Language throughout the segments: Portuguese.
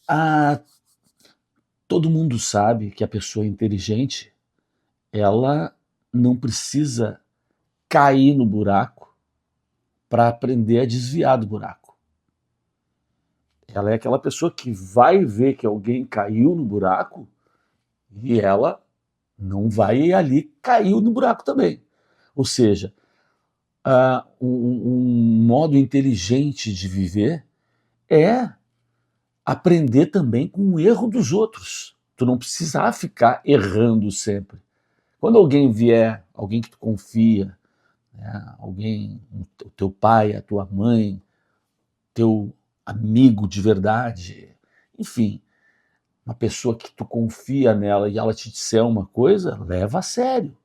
Ah, todo mundo sabe que a pessoa inteligente, ela não precisa cair no buraco para aprender a desviar do buraco. Ela é aquela pessoa que vai ver que alguém caiu no buraco e ela não vai ali caiu no buraco também. Ou seja, um modo inteligente de viver é aprender também com o erro dos outros. Tu não precisa ficar errando sempre. Quando alguém vier, alguém que tu confia, né, alguém, o teu pai, a tua mãe, teu amigo de verdade, enfim, uma pessoa que tu confia nela e ela te disser uma coisa, leva a sério.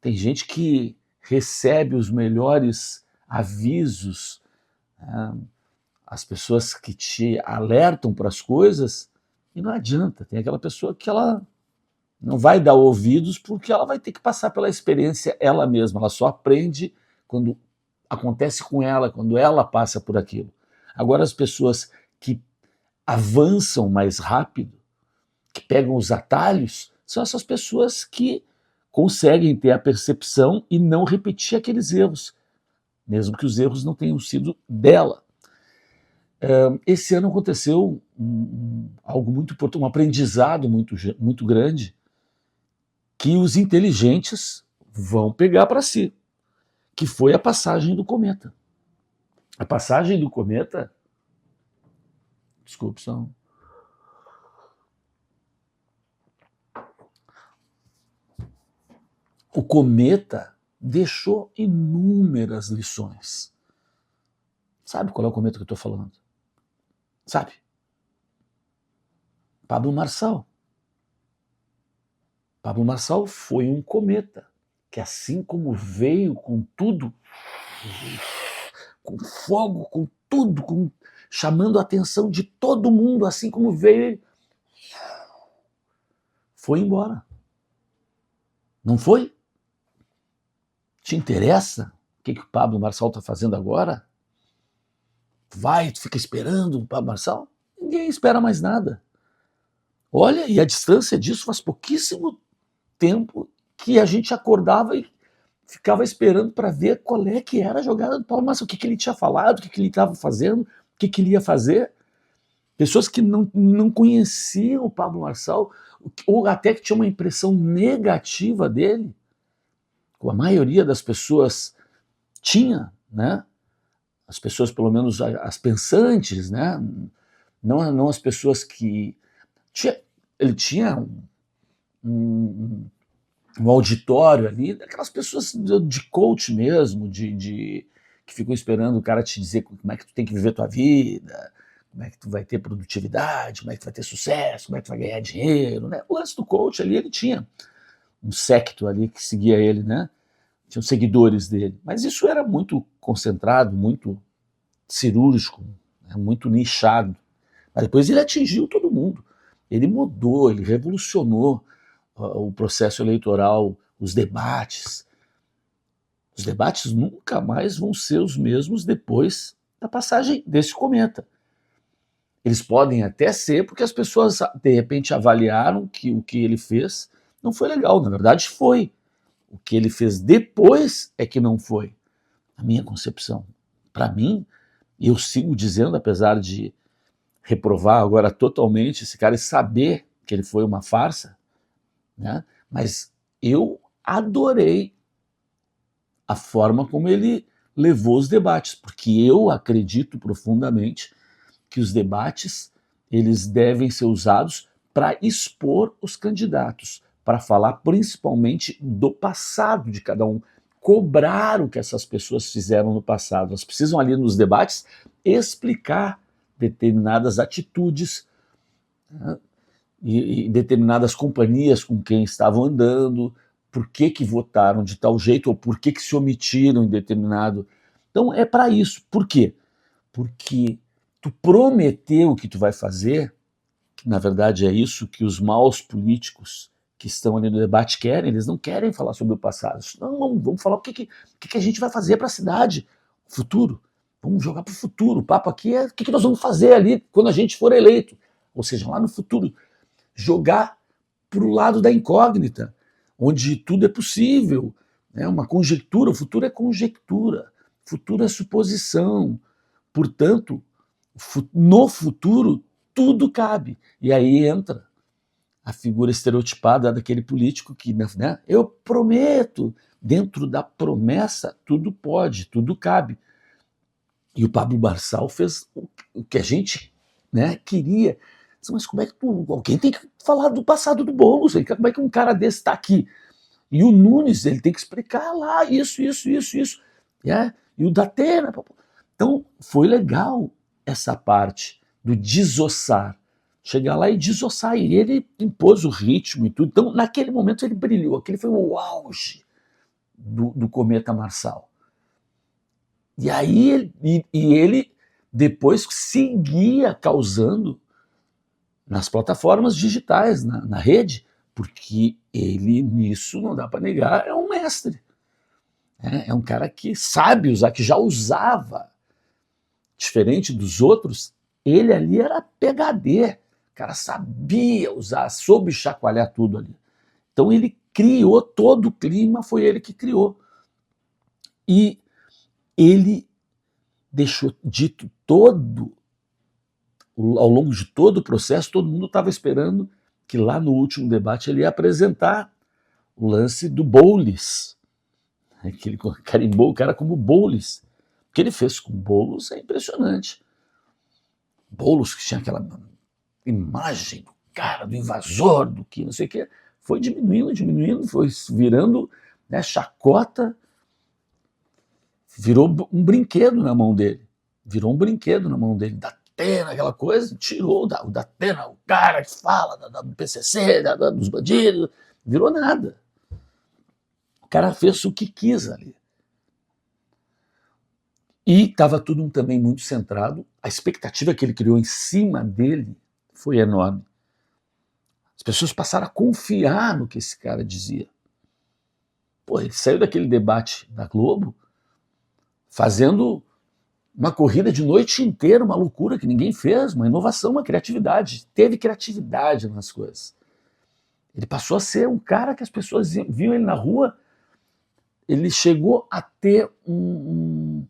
Tem gente que recebe os melhores avisos, né, as pessoas que te alertam para as coisas, e não adianta. Tem aquela pessoa que ela não vai dar ouvidos porque ela vai ter que passar pela experiência ela mesma. Ela só aprende quando acontece com ela, quando ela passa por aquilo. Agora, as pessoas que avançam mais rápido, que pegam os atalhos, são essas pessoas que conseguem ter a percepção e não repetir aqueles erros, mesmo que os erros não tenham sido dela. Esse ano aconteceu algo muito importante, um aprendizado muito grande, que os inteligentes vão pegar para si, que foi a passagem do cometa. A passagem do cometa, desculpe, só o cometa deixou inúmeras lições. Sabe qual é o cometa que eu estou falando? Sabe? Pablo Marçal. Pablo Marçal foi um cometa que, assim como veio com tudo, com fogo, com tudo, chamando a atenção de todo mundo, assim como veio, foi embora. Não foi? Te interessa o que o Pablo Marçal está fazendo agora? Vai, tu fica esperando o Pablo Marçal? Ninguém espera mais nada. Olha, e a distância disso faz pouquíssimo tempo que a gente acordava e ficava esperando para ver qual é que era a jogada do Paulo Marçal, o que ele tinha falado, o que ele estava fazendo, o que ele ia fazer. Pessoas que não conheciam o Pablo Marçal, ou até que tinham uma impressão negativa dele, como a maioria das pessoas tinha, né? As pessoas, pelo menos as pensantes, né? Não as pessoas que... ele tinha um, um auditório ali, daquelas pessoas de coach mesmo, que ficam esperando o cara te dizer como é que tu tem que viver tua vida, como é que tu vai ter produtividade, como é que tu vai ter sucesso, como é que tu vai ganhar dinheiro, né? O lance do coach ali, ele tinha um séquito ali que seguia ele, né? Tinham seguidores dele. Mas isso era muito concentrado, muito cirúrgico, né? Muito nichado. Mas depois ele atingiu todo mundo. Ele mudou, ele revolucionou o processo eleitoral, os debates. Os debates nunca mais vão ser os mesmos depois da passagem desse cometa. Eles podem até ser porque as pessoas, de repente, avaliaram que o que ele fez não foi legal. Na verdade, foi. O que ele fez depois é que não foi. A minha concepção. Para mim, e eu sigo dizendo, apesar de reprovar agora totalmente esse cara e saber que ele foi uma farsa, né? Mas eu adorei a forma como ele levou os debates, porque eu acredito profundamente que os debates eles devem ser usados para expor os candidatos, para falar principalmente do passado de cada um, cobrar o que essas pessoas fizeram no passado. Elas precisam ali nos debates explicar determinadas atitudes, né, e determinadas companhias com quem estavam andando, por que votaram de tal jeito ou por que se omitiram em determinado. Então é para isso. Por quê? Porque tu prometeu o que tu vai fazer, que na verdade é isso que os maus políticos que estão ali no debate querem, eles não querem falar sobre o passado. Não, vamos falar o que a gente vai fazer para a cidade, futuro. Vamos jogar para o futuro. O papo aqui é o que nós vamos fazer ali quando a gente for eleito. Ou seja, lá no futuro. Jogar para o lado da incógnita, onde tudo é possível. Né? Uma conjectura. O futuro é conjectura. O futuro é suposição. Portanto, no futuro, tudo cabe. E aí entra a figura estereotipada daquele político que, né, eu prometo, dentro da promessa, tudo pode, tudo cabe. E o Pablo Marçal fez o que a gente, né, queria. Mas como é que alguém tem que falar do passado do Boulos? Como é que um cara desse está aqui? E o Nunes, ele tem que explicar lá isso. É? E o Datena. Então, foi legal essa parte do desossar. Chegar lá e desossar. E ele impôs o ritmo e tudo. Então, naquele momento, ele brilhou. Aquele foi o auge do Cometa Marçal. E aí ele depois seguia causando nas plataformas digitais, na rede, porque ele, nisso, não dá para negar, é um mestre. É um cara que sabe usar, que já usava. Diferente dos outros, ele ali era PhD. O cara sabia usar, soube chacoalhar tudo ali. Então ele criou todo o clima, foi ele que criou. E ele deixou dito ao longo de todo o processo, todo mundo estava esperando que lá no último debate ele ia apresentar o lance do Boulos. Que ele carimbou o cara como Boulos. O que ele fez com Boulos é impressionante. Boulos, que tinha aquela imagem do cara, do invasor, do que não sei o que, foi diminuindo, foi virando, né, chacota, virou um brinquedo na mão dele. Datena, aquela coisa, tirou o Datena, o cara que fala do PCC, dos bandidos, virou nada. O cara fez o que quis ali. E estava tudo também muito centrado, a expectativa que ele criou em cima dele foi enorme. As pessoas passaram a confiar no que esse cara dizia. Pô, ele saiu daquele debate da Globo fazendo uma corrida de noite inteira, uma loucura que ninguém fez, uma inovação, uma criatividade. Teve criatividade nas coisas. Ele passou a ser um cara que as pessoas viam ele na rua, ele chegou a ter um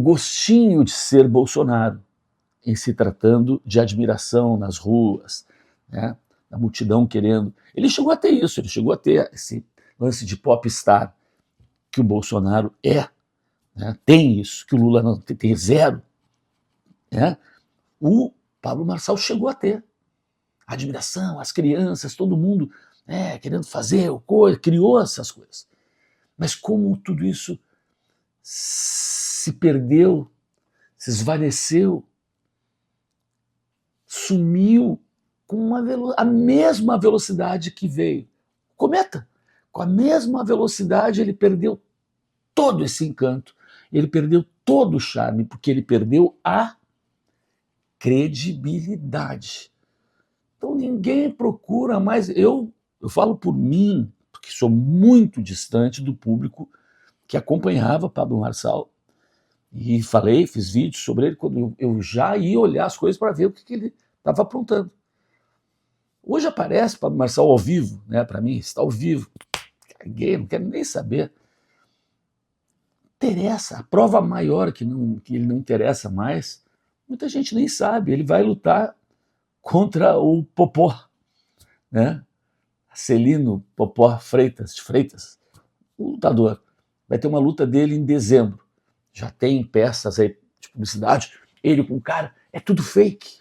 gostinho de ser Bolsonaro, em se tratando de admiração nas ruas, né, da multidão querendo. Ele chegou a ter isso, ele chegou a ter esse lance de popstar que o Bolsonaro é. Né, tem isso, que o Lula não tem zero. Né, o Pablo Marçal chegou a ter. A admiração, as crianças, todo mundo querendo fazer coisa, criou essas coisas. Mas como tudo isso se perdeu, se esvaneceu, sumiu com a mesma velocidade que veio. Cometa, com a mesma velocidade ele perdeu todo esse encanto, ele perdeu todo o charme, porque ele perdeu a credibilidade. Então ninguém procura mais. Eu falo por mim, porque sou muito distante do público que acompanhava Pablo Marçal. E fiz vídeos sobre ele quando eu já ia olhar as coisas para ver o que ele estava aprontando. Hoje aparece Pablo Marçal ao vivo, né? Para mim, está ao vivo. Caguei, não quero nem saber. Interessa. A prova maior que ele não interessa mais, muita gente nem sabe. Ele vai lutar contra o Popó, né? Celino Popó Freitas, o lutador. Vai ter uma luta dele em dezembro. Já tem peças aí de publicidade. Ele com o cara, é tudo fake.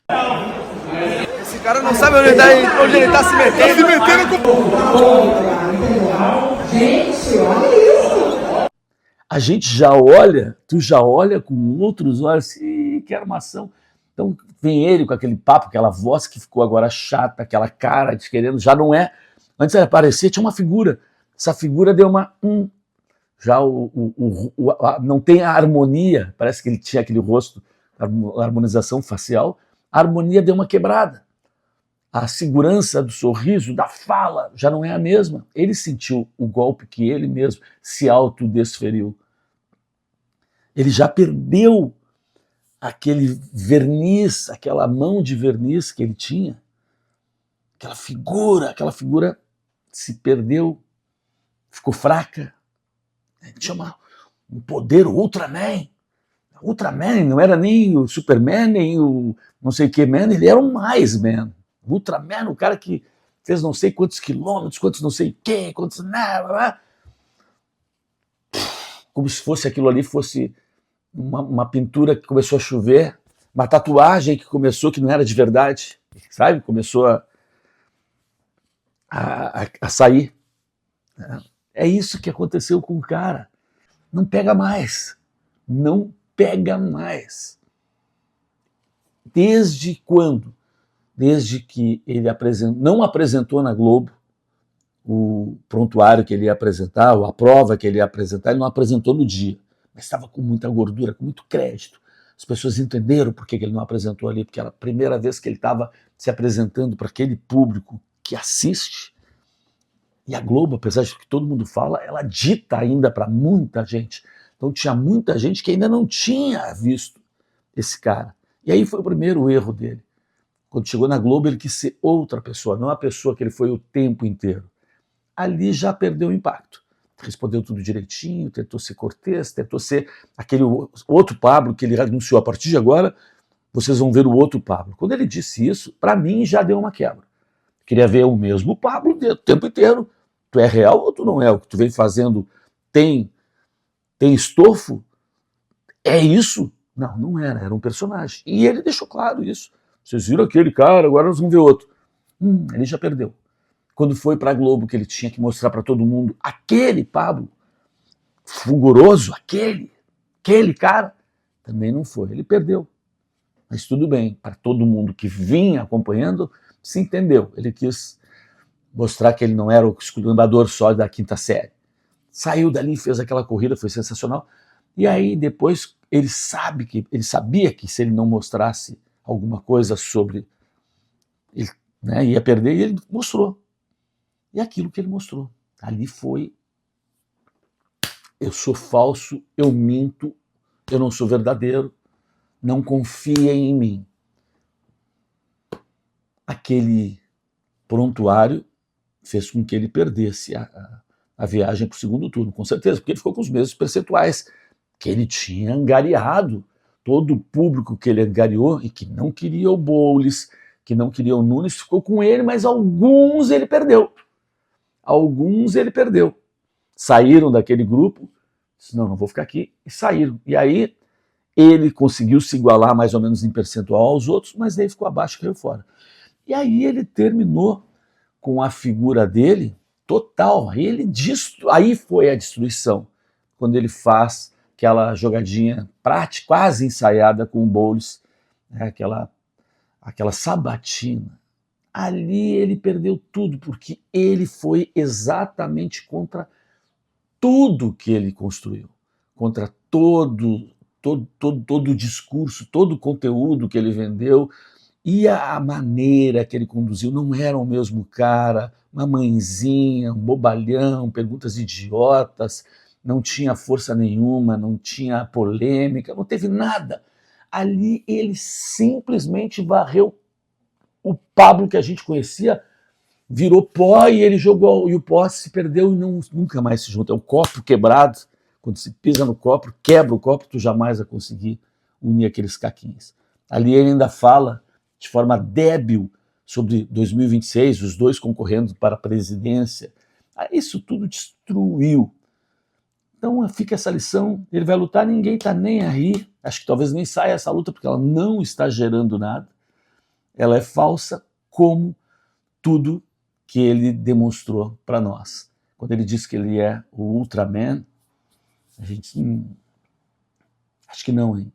Esse cara não sabe onde ele tá se metendo. Tá se metendo com... Gente, olha isso! A gente já olha, tu já olha com outros olhos, que armação. Então vem ele com aquele papo, aquela voz que ficou agora chata, aquela cara de querendo, já não é. Antes ele aparecia, tinha uma figura. Essa figura deu uma... Já não tem a harmonia, parece que ele tinha aquele rosto, a harmonização facial, a harmonia deu uma quebrada. A segurança do sorriso, da fala, já não é a mesma. Ele sentiu o golpe que ele mesmo se autodesferiu. Ele já perdeu aquele verniz, aquela mão de verniz que ele tinha, aquela figura se perdeu, ficou fraca. Ele tinha um poder Ultraman. Ultraman não era nem o Superman, nem o não sei o que Man, ele era um mais Man. Ultraman, o cara que fez não sei quantos quilômetros, quantos não sei o que, quantos... Como se fosse aquilo ali, fosse uma pintura que começou a chover, uma tatuagem que começou, que não era de verdade, sabe? Começou a sair. É isso que aconteceu com o cara. Não pega mais. Não pega mais. Desde quando? Desde que ele não apresentou na Globo o prontuário que ele ia apresentar, ou a prova que ele ia apresentar, ele não apresentou no dia. Mas estava com muita gordura, com muito crédito. As pessoas entenderam por que ele não apresentou ali, porque era a primeira vez que ele estava se apresentando para aquele público que assiste. E a Globo, apesar de que todo mundo fala, ela dita ainda para muita gente. Então tinha muita gente que ainda não tinha visto esse cara. E aí foi o primeiro erro dele. Quando chegou na Globo, ele quis ser outra pessoa, não a pessoa que ele foi o tempo inteiro. Ali já perdeu o impacto. Respondeu tudo direitinho, tentou ser cortês, tentou ser aquele outro Pablo que ele anunciou. A partir de agora, vocês vão ver o outro Pablo. Quando ele disse isso, para mim já deu uma quebra. Queria ver o mesmo Pablo o tempo inteiro. Tu é real ou tu não é? O que tu vem fazendo tem estofo? É isso? Não, não era. Era um personagem. E ele deixou claro isso. Vocês viram aquele cara, agora nós vamos ver outro. Ele já perdeu. Quando foi para a Globo, que ele tinha que mostrar para todo mundo aquele Pablo fulguroso, aquele cara, também não foi. Ele perdeu. Mas tudo bem, para todo mundo que vinha acompanhando, se entendeu. Ele quis mostrar que ele não era o esculhambador só da quinta série. Saiu dali, fez aquela corrida, foi sensacional. E aí depois ele sabia que se ele não mostrasse alguma coisa sobre ele, né, ia perder, e ele mostrou. E aquilo que ele mostrou. Ali foi: eu sou falso, eu minto, eu não sou verdadeiro, não confiem em mim. Aquele prontuário fez com que ele perdesse a viagem para o segundo turno, com certeza, porque ele ficou com os mesmos percentuais que ele tinha angariado. Todo o público que ele angariou e que não queria o Boulos, que não queria o Nunes, ficou com ele, mas alguns ele perdeu. Saíram daquele grupo, disse, não vou ficar aqui, e saíram. E aí ele conseguiu se igualar mais ou menos em percentual aos outros, mas daí ficou abaixo e caiu fora. E aí ele terminou com a figura dele total. Aí foi a destruição, quando ele faz aquela jogadinha prática, quase ensaiada com o Boulos, né, aquela sabatina. Ali ele perdeu tudo, porque ele foi exatamente contra tudo que ele construiu, contra todo o discurso, todo o conteúdo que ele vendeu, e a maneira que ele conduziu. Não era o mesmo cara, uma mãezinha, um bobalhão, perguntas idiotas, não tinha força nenhuma, não tinha polêmica, não teve nada. Ali ele simplesmente varreu o Pablo que a gente conhecia, virou pó, e ele jogou, e o pó se perdeu e nunca mais se junta. É um copo quebrado, quando se pisa no copo, quebra o copo, tu jamais vai conseguir unir aqueles caquinhos. Ali ele ainda fala de forma débil sobre 2026, os dois concorrendo para a presidência. Isso tudo destruiu. Então fica essa lição, ele vai lutar, ninguém está nem aí, acho que talvez nem saia essa luta, porque ela não está gerando nada. Ela é falsa, como tudo que ele demonstrou para nós. Quando ele disse que ele é o Ultraman, a gente... acho que não, hein?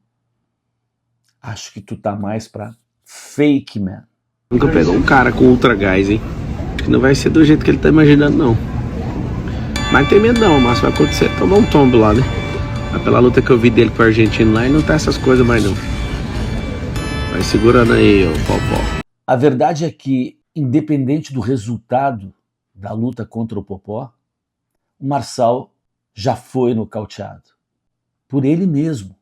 Acho que tu tá mais para Fake Man. Nunca pegou um cara com Ultra Gás, hein? Que não vai ser do jeito que ele tá imaginando, não. Mas não tem medo não, mas vai acontecer, tomar um tombo lá, né? Mas pela luta que eu vi dele com o argentino lá, e não tá essas coisas mais não. Vai segurando aí, ô Popó. A verdade é que, independente do resultado da luta contra o Popó, o Marçal já foi nocauteado por ele mesmo.